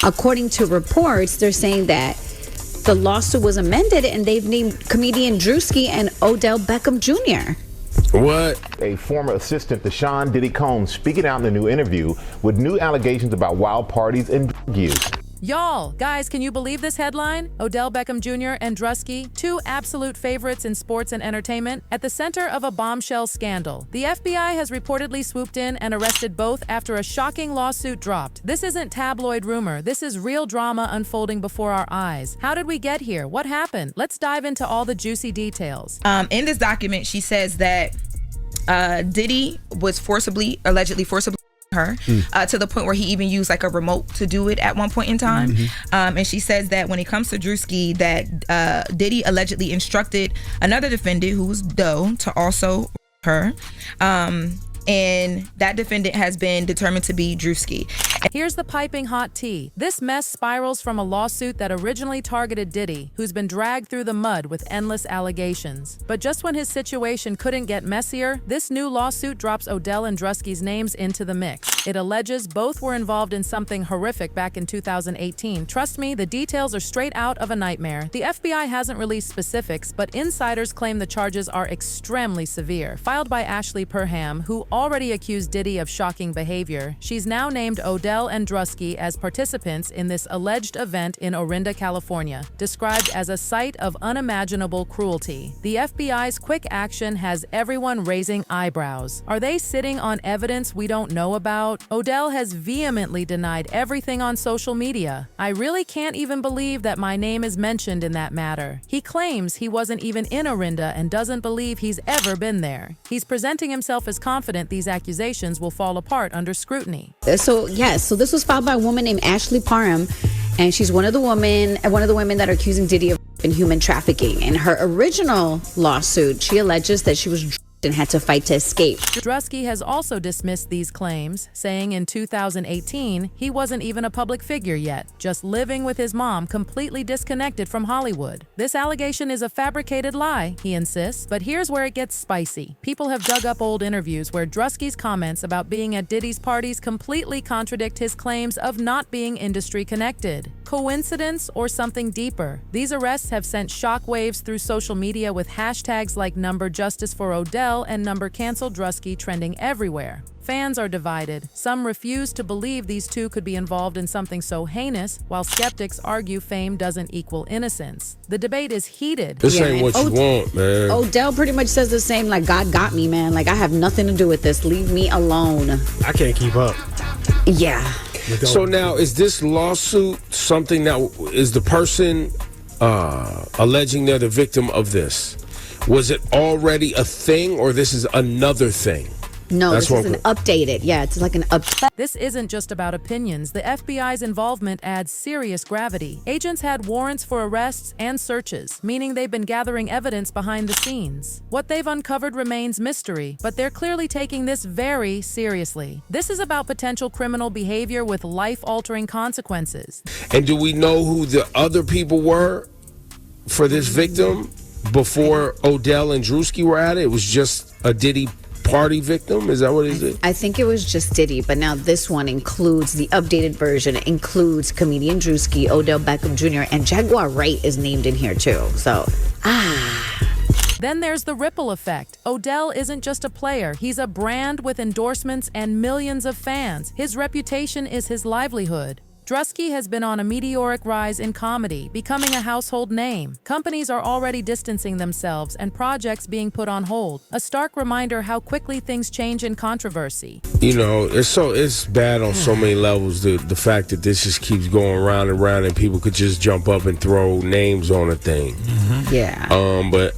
According to reports, they're saying that the lawsuit was amended and they've named comedian Druski and Odell Beckham Jr. What? A former assistant to Sean Diddy Combs speaking out in the new interview with new allegations about wild parties and drug use. Y'all, guys, can you believe this headline? Odell Beckham Jr. and Druski, two absolute favorites in sports and entertainment, at the center of a bombshell scandal. The FBI has reportedly swooped in and arrested both after a shocking lawsuit dropped. This isn't tabloid rumor. This is real drama unfolding before our eyes. How did we get here? What happened? Let's dive into all the juicy details. In this document, she says that Diddy was allegedly forcibly her to the point where he even used like a remote to do it at one point in time. And she says that when it comes to Druski, that Diddy allegedly instructed another defendant who was Doe to also her. And that defendant has been determined to be Druski. Here's the piping hot tea. This mess spirals from a lawsuit that originally targeted Diddy, who's been dragged through the mud with endless allegations. But just when his situation couldn't get messier, this new lawsuit drops Odell and Druski's names into the mix. It alleges both were involved in something horrific back in 2018. Trust me, the details are straight out of a nightmare. The FBI hasn't released specifics, but insiders claim the charges are extremely severe. Filed by Ashley Perham, who already accused Diddy of shocking behavior, she's now named Odell and Druski as participants in this alleged event in Orinda, California, described as a site of unimaginable cruelty. The FBI's quick action has everyone raising eyebrows. Are they sitting on evidence we don't know about? Odell has vehemently denied everything on social media. I really can't even believe that my name is mentioned in that matter. He claims he wasn't even in Orinda and doesn't believe he's ever been there. He's presenting himself as confident these accusations will fall apart under scrutiny. So this was filed by a woman named Ashley Parham, and she's one of the women that are accusing Diddy of human trafficking. In her original lawsuit, she alleges that she was and had to fight to escape. Druski has also dismissed these claims, saying in 2018 he wasn't even a public figure yet, just living with his mom completely disconnected from Hollywood. This allegation is a fabricated lie, he insists, but here's where it gets spicy. People have dug up old interviews where Druski's comments about being at Diddy's parties completely contradict his claims of not being industry connected. Coincidence or something deeper? These arrests have sent shockwaves through social media with hashtags like #JusticeForOdell and #CancelDruski trending everywhere. Fans are divided. Some refuse to believe these two could be involved in something so heinous, while skeptics argue fame doesn't equal innocence. The debate is heated. This ain't what you want, man. Odell pretty much says the same, like, God got me, man. Like, I have nothing to do with this. Leave me alone. I can't keep up. Yeah. So now, is this lawsuit something that is the person alleging they're the victim of this? Was it already a thing, or this is another thing? No, this is an updated. Yeah, it's like an update. This isn't just about opinions. The FBI's involvement adds serious gravity. Agents had warrants for arrests and searches, meaning they've been gathering evidence behind the scenes. What they've uncovered remains mystery, but they're clearly taking this very seriously. This is about potential criminal behavior with life-altering consequences. And do we know who the other people were for this victim before Odell and Druski were at it? It was just a Diddy party victim? Is that what it is? I think it was just Diddy, but now this one includes the updated version. It includes comedian Druski, Odell Beckham Jr., and Jaguar Wright is named in here too. So, Then there's the ripple effect. Odell isn't just a player. He's a brand with endorsements and millions of fans. His reputation is his livelihood. Druski has been on a meteoric rise in comedy, becoming a household name. Companies are already distancing themselves and projects being put on hold. A stark reminder how quickly things change in controversy. You know, it's bad on so many levels. The fact that this just keeps going round and round and people could just jump up and throw names on a thing. Yeah. But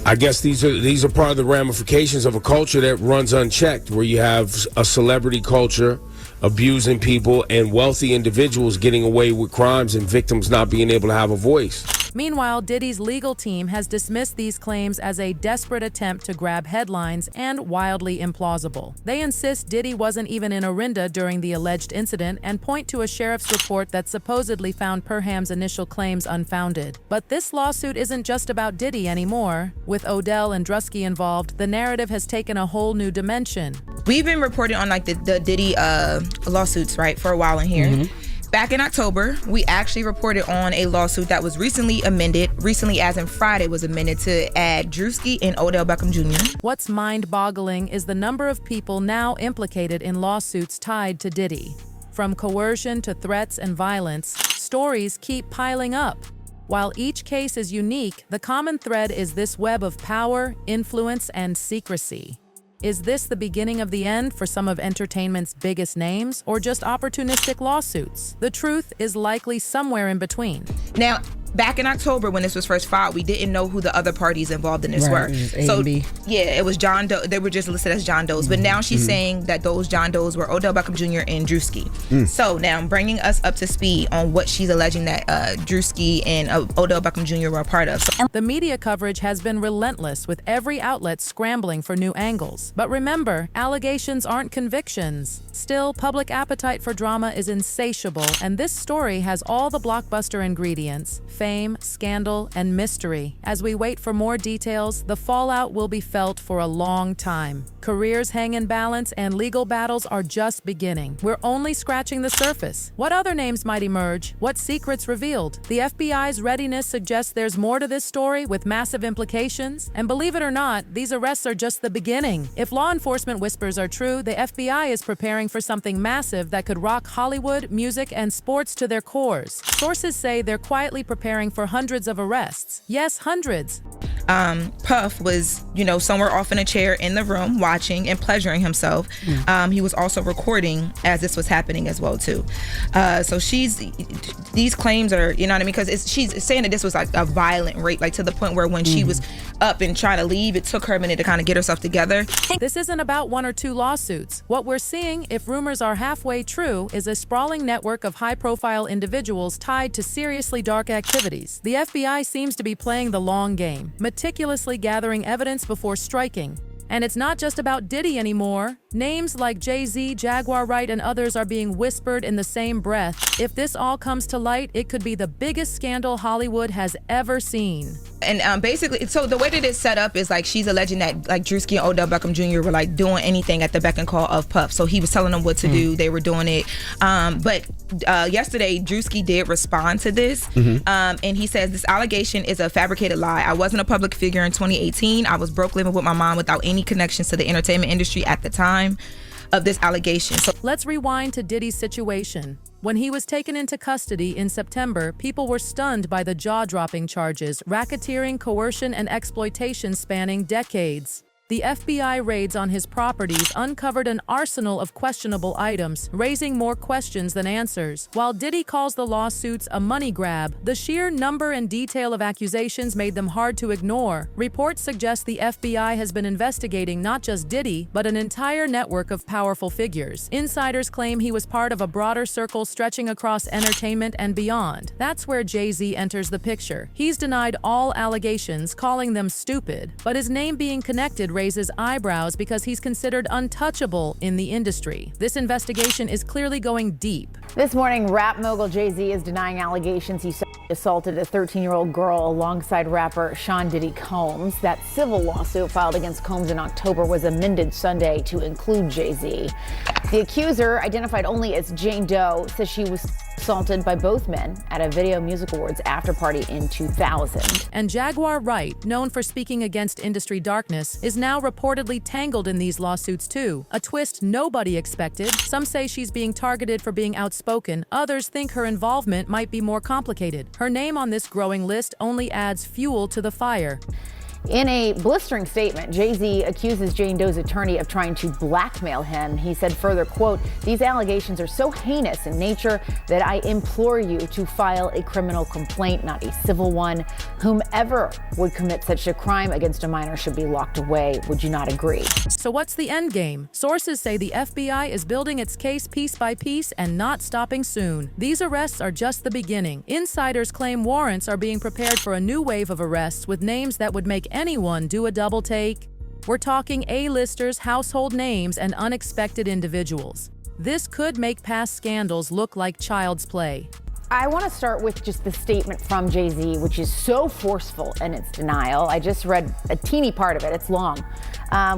I guess these are part of the ramifications of a culture that runs unchecked, where you have a celebrity culture abusing people and wealthy individuals getting away with crimes and victims not being able to have a voice. Meanwhile, Diddy's legal team has dismissed these claims as a desperate attempt to grab headlines and wildly implausible. They insist Diddy wasn't even in Orinda during the alleged incident and point to a sheriff's report that supposedly found Perham's initial claims unfounded. But this lawsuit isn't just about Diddy anymore. With Odell and Druski involved, the narrative has taken a whole new dimension. We've been reporting on like the Diddy lawsuits, right, for a while in here. Back in October, we actually reported on a lawsuit that was recently as in Friday was amended to add Druski and Odell Beckham Jr. What's mind-boggling is the number of people now implicated in lawsuits tied to Diddy. From coercion to threats and violence, stories keep piling up. While each case is unique, the common thread is this web of power, influence, and secrecy. Is this the beginning of the end for some of entertainment's biggest names, or just opportunistic lawsuits? The truth is likely somewhere in between. Now, back in October when this was first filed, we didn't know who the other parties involved in this were. So yeah, it was John Doe. They were just listed as John Does. But now she's saying that those John Does were Odell Beckham Jr. and Druski. So now I'm bringing us up to speed on what she's alleging that Druski and Odell Beckham Jr. were a part of. The media coverage has been relentless, with every outlet scrambling for new angles. But remember, allegations aren't convictions. Still, public appetite for drama is insatiable, and this story has all the blockbuster ingredients: fame, scandal, and mystery. As we wait for more details, the fallout will be felt for a long time. Careers hang in balance, and legal battles are just beginning. We're only scratching the surface. What other names might emerge? What secrets revealed? The FBI's readiness suggests there's more to this story, with massive implications. And believe it or not, these arrests are just the beginning. If law enforcement whispers are true, the FBI is preparing for something massive that could rock Hollywood, music, and sports to their cores. Sources say they're quietly preparing for hundreds of arrests. Yes, hundreds. Puff was, somewhere off in a chair in the room watching and pleasuring himself. He was also recording as this was happening as well too. So these claims are, you know what I mean? Because she's saying that this was like a violent rape, like to the point where when she was up and trying to leave, it took her a minute to kind of get herself together. This isn't about one or two lawsuits. What we're seeing, if rumors are halfway true, is a sprawling network of high-profile individuals tied to seriously dark activities. The FBI seems to be playing the long game, meticulously gathering evidence before striking. And it's not just about Diddy anymore. Names like Jay-Z, Jaguar Wright, and others are being whispered in the same breath. If this all comes to light, it could be the biggest scandal Hollywood has ever seen. And basically, so the way that it's set up is like she's alleging that like Druski and Odell Beckham Jr. were like doing anything at the beck and call of Puff. So he was telling them what to do. They were doing it. But yesterday, Druski did respond to this. And he says, this allegation is a fabricated lie. I wasn't a public figure in 2018. I was broke living with my mom without any connections to the entertainment industry at the time of this allegation. So let's rewind to Diddy's situation. When he was taken into custody in September, people were stunned by the jaw-dropping charges: racketeering, coercion, and exploitation spanning decades. The FBI raids on his properties uncovered an arsenal of questionable items, raising more questions than answers. While Diddy calls the lawsuits a money grab, the sheer number and detail of accusations made them hard to ignore. Reports suggest the FBI has been investigating not just Diddy, but an entire network of powerful figures. Insiders claim he was part of a broader circle stretching across entertainment and beyond. That's where Jay-Z enters the picture. He's denied all allegations, calling them stupid, but his name being connected raises eyebrows because he's considered untouchable in the industry. This investigation is clearly going deep. This morning, rap mogul Jay-Z is denying allegations he assaulted a 13-year-old girl alongside rapper Sean Diddy Combs. That civil lawsuit filed against Combs in October was amended Sunday to include Jay-Z. The accuser, identified only as Jane Doe, says she was assaulted by both men at a Video Music Awards after party in 2000. And Jaguar Wright, known for speaking against industry darkness, is now reportedly tangled in these lawsuits too. A twist nobody expected. Some say she's being targeted for being outspoken. Others think her involvement might be more complicated. Her name on this growing list only adds fuel to the fire. In a blistering statement, Jay-Z accuses Jane Doe's attorney of trying to blackmail him. He said further, quote, "These allegations are so heinous in nature that I implore you to file a criminal complaint, not a civil one. Whomever would commit such a crime against a minor should be locked away. Would you not agree?" So what's the end game? Sources say the FBI is building its case piece by piece and not stopping soon. These arrests are just the beginning. Insiders claim warrants are being prepared for a new wave of arrests with names that would make anyone do a double take. We're talking A-listers, household names, and unexpected individuals. This could make past scandals look like child's play. I want to start with just the statement from Jay-Z, which is so forceful in its denial. I just read a teeny part of it, it's long,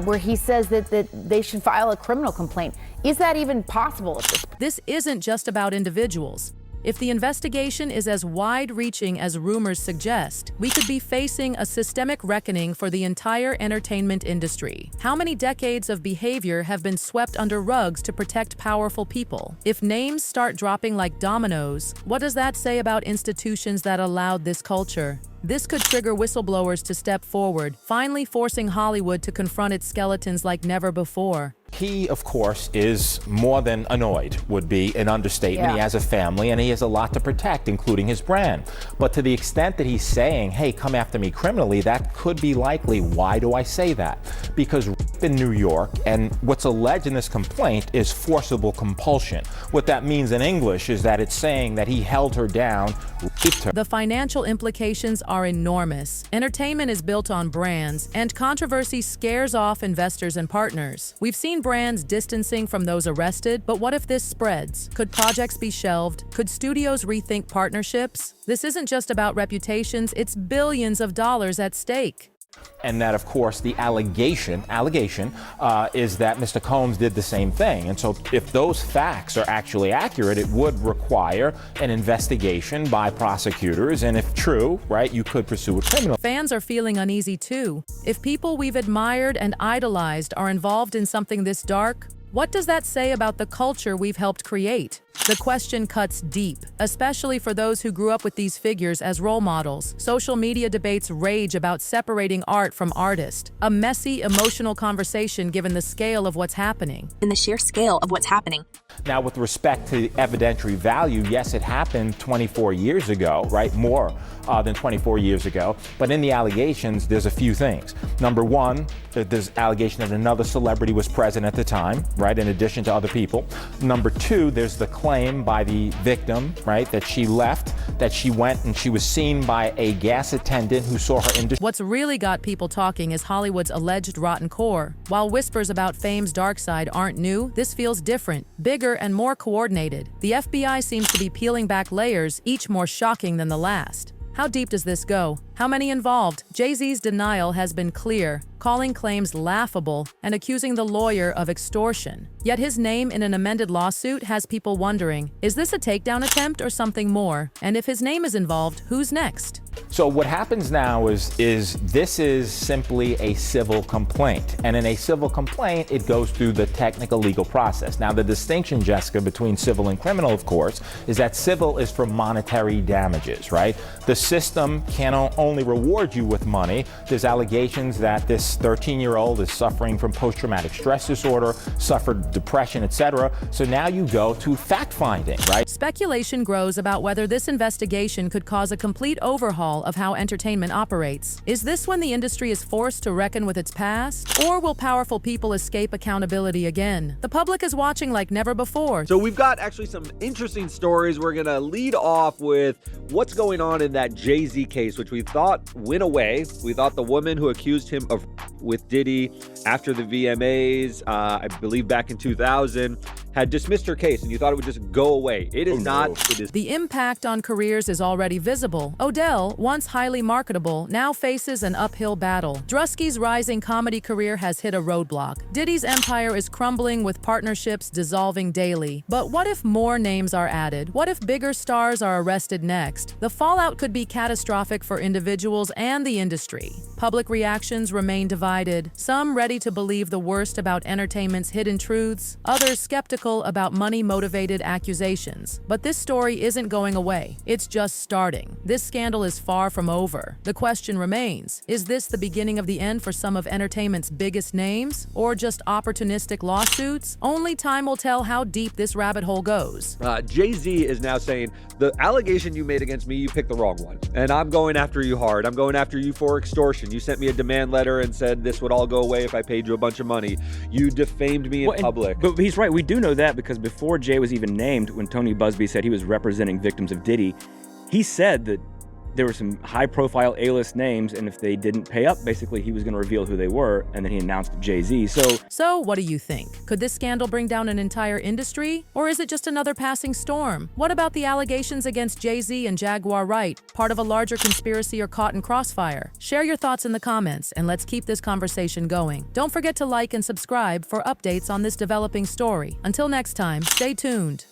where he says that they should file a criminal complaint. Is that even possible at this point? This isn't just about individuals. If the investigation is as wide-reaching as rumors suggest, we could be facing a systemic reckoning for the entire entertainment industry. How many decades of behavior have been swept under rugs to protect powerful people? If names start dropping like dominoes, what does that say about institutions that allowed this culture? This could trigger whistleblowers to step forward, finally forcing Hollywood to confront its skeletons like never before. He, of course, is more than annoyed, would be an understatement. Yeah. He has a family and he has a lot to protect, including his brand. But to the extent that he's saying, hey, come after me criminally, that could be likely. Why do I say that? Because in New York, and what's alleged in this complaint is forcible compulsion. What that means in English is that it's saying that he held her down, raped her. The financial implications are enormous. Entertainment is built on brands, and controversy scares off investors and partners. We've seen brands distancing from those arrested, but what if this spreads? Could projects be shelved? Could studios rethink partnerships? This isn't just about reputations, it's billions of dollars at stake. And that, of course, the allegation is that Mr. Combs did the same thing. And so if those facts are actually accurate, it would require an investigation by prosecutors. And if true, right, you could pursue a criminal. Fans are feeling uneasy too. If people we've admired and idolized are involved in something this dark, what does that say about the culture we've helped create? The question cuts deep, especially for those who grew up with these figures as role models. Social media debates rage about separating art from artist, a messy, emotional conversation given the scale of what's happening. In the sheer scale of what's happening. Now, with respect to the evidentiary value, yes, it happened 24 years ago, right? More than 24 years ago. But in the allegations, there's a few things. Number one, there's allegation that another celebrity was present at the time, right, in addition to other people. Number two, there's the claim by the victim, right, that she left, that she went and she was seen by a gas attendant who saw her in. What's really got people talking is Hollywood's alleged rotten core. While whispers about fame's dark side aren't new, this feels different, bigger and more coordinated. The FBI seems to be peeling back layers, each more shocking than the last. How deep does this go? How many involved? Jay-Z's denial has been clear, calling claims laughable and accusing the lawyer of extortion. Yet his name in an amended lawsuit has people wondering, is this a takedown attempt or something more? And if his name is involved, who's next? So what happens now is this is simply a civil complaint. And in a civil complaint, it goes through the technical legal process. Now, the distinction, Jessica, between civil and criminal, of course, is that civil is for monetary damages, right? The system can only reward you with money. There's allegations that this 13-year-old is suffering from post-traumatic stress disorder, suffered depression, etc. So now you go to fact-finding, right? Speculation grows about whether this investigation could cause a complete overhaul of how entertainment operates. Is this when the industry is forced to reckon with its past? Or will powerful people escape accountability again? The public is watching like never before. So we've got actually some interesting stories. We're going to lead off with what's going on in that Jay-Z case, which we thought went away. We thought the woman who accused him of with Diddy after the VMAs, I believe back in 2000, had dismissed her case, and you thought it would just go away. It is not. It is. The impact on careers is already visible. Odell, once highly marketable, now faces an uphill battle. Druski's rising comedy career has hit a roadblock. Diddy's empire is crumbling with partnerships dissolving daily. But what if more names are added? What if bigger stars are arrested next? The fallout could be catastrophic for individuals and the industry. Public reactions remain divided, some ready to believe the worst about entertainment's hidden truths, others skeptical about money-motivated accusations. But this story isn't going away. It's just starting. This scandal is far from over. The question remains, is this the beginning of the end for some of entertainment's biggest names? Or just opportunistic lawsuits? Only time will tell how deep this rabbit hole goes. Jay-Z is now saying, the allegation you made against me, you picked the wrong one. And I'm going after you hard. I'm going after you for extortion. You sent me a demand letter and said this would all go away if I paid you a bunch of money. You defamed me in public. But he's right. We do know that because before Jay was even named, when Tony Busby said he was representing victims of Diddy, he said that there were some high-profile A-list names, and if they didn't pay up, basically he was going to reveal who they were, and then he announced Jay-Z. So what do you think? Could this scandal bring down an entire industry? Or is it just another passing storm? What about the allegations against Jay-Z and Jaguar Wright? Part of a larger conspiracy or caught in crossfire? Share your thoughts in the comments, and let's keep this conversation going. Don't forget to like and subscribe for updates on this developing story. Until next time, stay tuned.